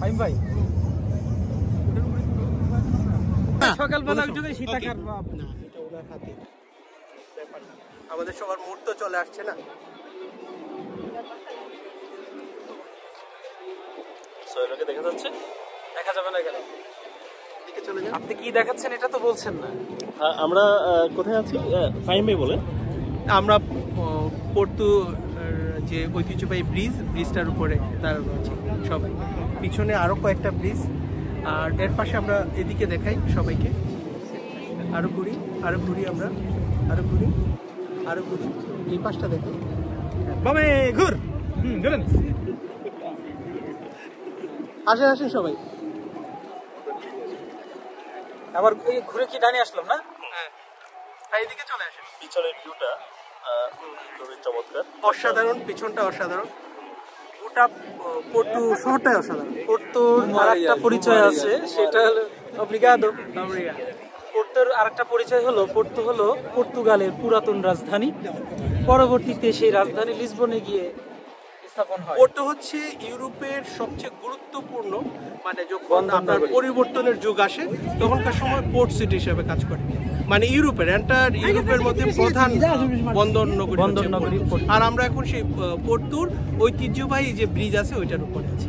ভাই সকালবেলা শীতাকার আমাদের সবার মুহূর্ত চলে আসছে না। সোহেলকে দেখা যাচ্ছে? দেখা যাবে না এখানে। এদিকে চলে যান। আপনি কি দেখাচ্ছেন এটা তো বলছেন না। আমরা কোথায় আছি? ফাহিম ভাই বলেন। আমরা পর্তু যে ঐতিহ্যবাহী ব্রিজটার উপরে তার সব পিছনে আরো কয়েকটা ব্রিজ, আর এর পাশে আমরা এদিকে দেখাই সবাইকে। আরো ঘুরি আমরা, আরো ঘুরি এই পাশটা দেখাই। বাবা ঘুর ঘুরেন। আসেন সবাই। আবার ঘুরে কি ডানে আসলাম না? হ্যাঁ, এইদিকে চলে আসেন। পিছনের ভিউটা খুবই চমৎকার, অসাধারণ। পিছনটা অসাধারণ, ওটা পর্তু শহরটাই অসাধারণ। পর্তুর আরেকটা পরিচয় আছে, সেটা হলো অব্রিগাদো। পর্তুর আরেকটা পরিচয় হলো পর্তু হলো পর্তুগালের পুরাতন রাজধানী। পরবর্তীতে সেই রাজধানী লিসবনে গিয়ে স্থাপন হয়। পর্তু হচ্ছে ইউরোপের সবচেয়ে গুরুত্বপূর্ণ, মানে যখন আপনার পরিবর্তনের যুগ আসে তখনকার সময় পোর্ট সিটি হিসেবে কাজ করে। মানে ইউরোপের মধ্যে প্রধান বন্দর নগরী। আর আমরা এখন সেই পর্তুর ঐতিহ্যবাহী যে ব্রিজ আছে ওইটার উপরে আছি।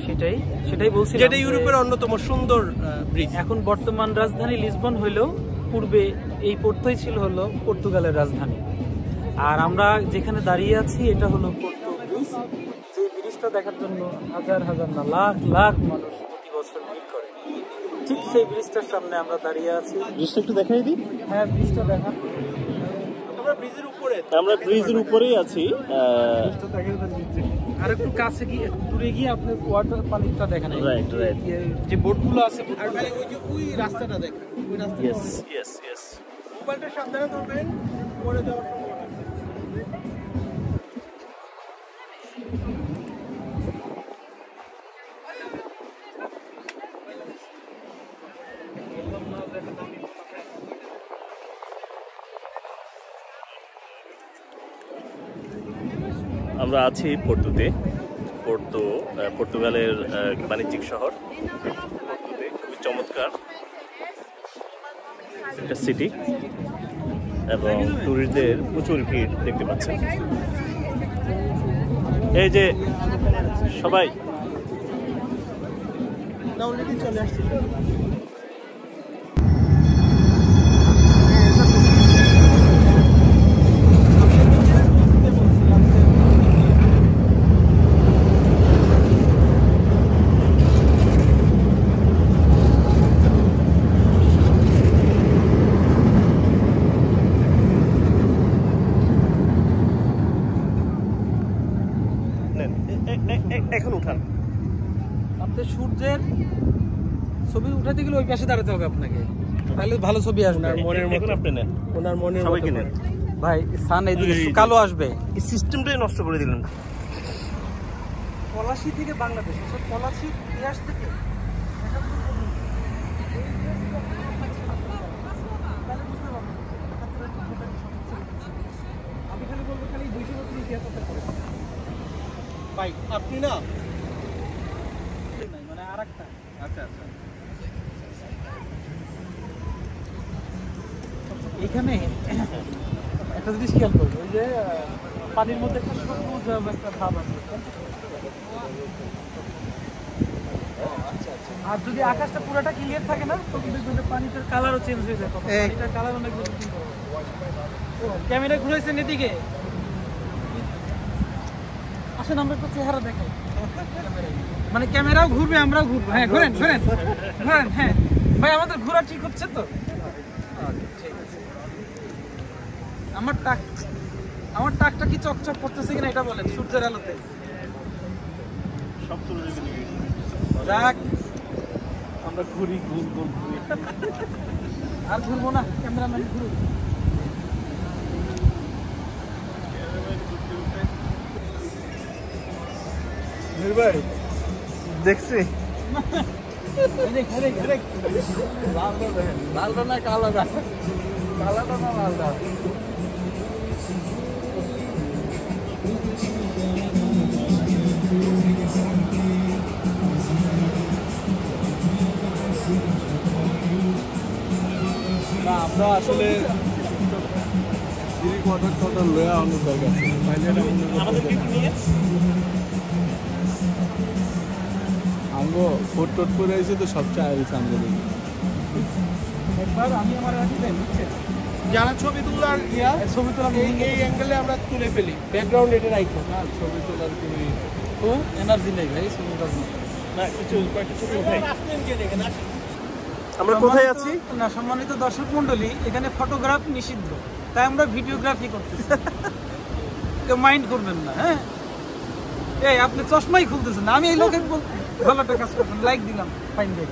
সেটাই বলছি, যেটা ইউরোপের অন্যতম সুন্দর ব্রিজ। এখন বর্তমান রাজধানী লিসবন হইলেও পূর্বে এই পর্তুই ছিল হলো পর্তুগালের রাজধানী। আর আমরা যেখানে দাঁড়িয়ে আছি এটা হলো পর্তু ব্রিজ। যে ব্রিজটা দেখার জন্য হাজার না লাখ মানুষ প্রতি বছর ভিড় করে। ঠিক সেই ব্রিজটার সামনে আমরা দাঁড়িয়ে আছি। ব্রিজটা একটু দেখাই দিই। হ্যাঁ, ব্রিজটা দেখান। আমরা ব্রিজের উপরেই আছি। আর একটু কাছে গিয়ে দূরে গিয়ে আপনার ওয়াটার পানিটা দেখেন। রাইট যে বোটগুলো আছে, ওই রাস্তাটা দেখেন। ইয়েস মোবাইলটা সাবধানে ধরবেন, পড়ে যাওয়ার সম্ভাবনা। আমরা আছি পর্তুতে। পর্তুগালের বাণিজ্যিক শহর। পর্তুতে খুবই চমৎকার একটা সিটি এবং ট্যুরিস্টদের প্রচুর ভিড় দেখতে পাচ্ছেন। এই যে সবাই অলরেডি চলে আসছে। এখন উঠান। আপনি সূর্যের ছবি উঠাতে গেলে ওই পাশে দাঁড়াতে হবে আপনাকে, তাহলে ভালো ছবি আসবে। ওনার মনের সবাইকে নেন ভাই, সান এদিকে কালো আসবে। এই সিস্টেমটাই নষ্ট করে দিলেন। পলাশি থেকে বাংলাদেশ, পলাশি ইতিহাস থেকে আমি খালি বলবো খালি 200 বছর ইতিহাস ভাই আপনি না মানে আর একটা। আচ্ছা এখানে একটা জিনিস খেয়াল করবো, ওই যে পানির মধ্যে একটা সবুজ একটা ভাব আছে। আর যদি আকাশটা পুরোটা ক্লিয়ার থাকে না, তো কিন্তু পানিটার কালারও চেঞ্জ হয়ে যায়। পানিটার কালার অনেক বেশি। ক্যামেরা ঘুরেছেন এদিকে, আসেন আমরা একটু চেহারা দেখাই। মানে ক্যামেরাও ঘুরবে, আমরাও ঘুরবো। হ্যাঁ, ঘুরেন। হ্যাঁ ভাই, আমাদের ঘোরা ঠিক হচ্ছে তো? ঠিক আছে। আমার টাকটা কি চকচক করতেছে কিনা এটা বলেন সূর্যের আলোতে। যাক, আমরা ঘুরি আর ঘুরবো না। ক্যামেরাম্যান ঘুরুন। দেখছি লালটা না কালোটা? কালোটা না লালটা? আমরা আসলে দিদি কোয়ার্টার লয়া অনেক দরকার আমগো ফোট টোট করে আইছে তো সবচেয়ে আইছে আমগো দেখি একবার আমি আমার যারা ছবি তোলার ছবি তোলা এই অ্যাঙ্গেলে আমরা তুলে ফেলি ব্যাকগ্রাউন্ড এটা রাখো না ছবি তোলার তুমি ও এনার্জি নেই ভাই ছবি তোলার জন্য। না কিছু কয়েকটা ছবি উঠাই। আমরা কোথায় আছি না সম্মানিত দর্শক মণ্ডলী, এখানে ফটোগ্রাফ নিষিদ্ধ, তাই আমরা ভিডিওগ্রাফি করতেছি। কেউ মাইন্ড করবেন না। হ্যাঁ, এই আপনি চশমাই খুলতেছেন না, আমি এই লোকের ভালোটা কাজ করছেন, লাইক দিলাম, ফাইন ব্যাক।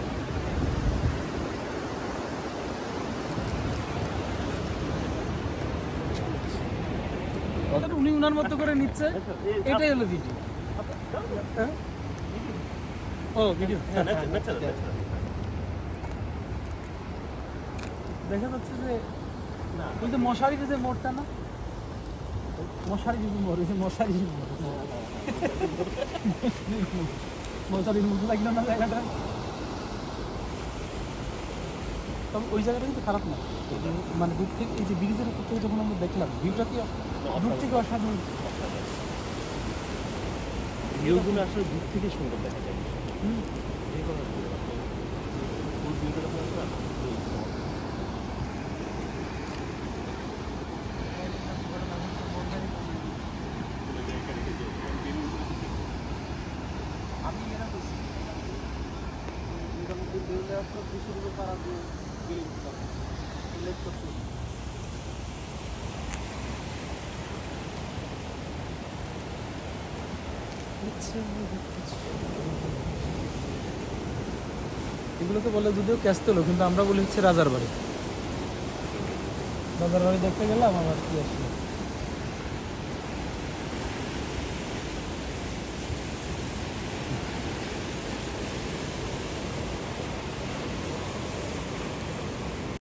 উনি উনার মতো করে নিচ্ছে, এটাই হলো ভিডিও। ও ভিডিও দেখা যাচ্ছে যে ওই যে মশারির যে মোড়টা না, মশারি যদি মোড়, মশারি মশারির মতো লাগলো না জায়গাটা। তবে ওই জায়গাটা কিন্তু খারাপ না, মানে দূর থেকে এই যে ব্রিজের উপর থেকে যখন আমরা দেখলাম ভিউটা কি দূর থেকে অসাধারণ। ভিউগুলো আসলে দূর থেকে সুন্দর দেখা যায়। এগুলোকে বলে যদিও ক্যাস্তেলো, কিন্তু আমরা বলি হচ্ছে রাজার বাড়ি। রাজার বাড়ি দেখতে গেলাম, আমার কি আসলে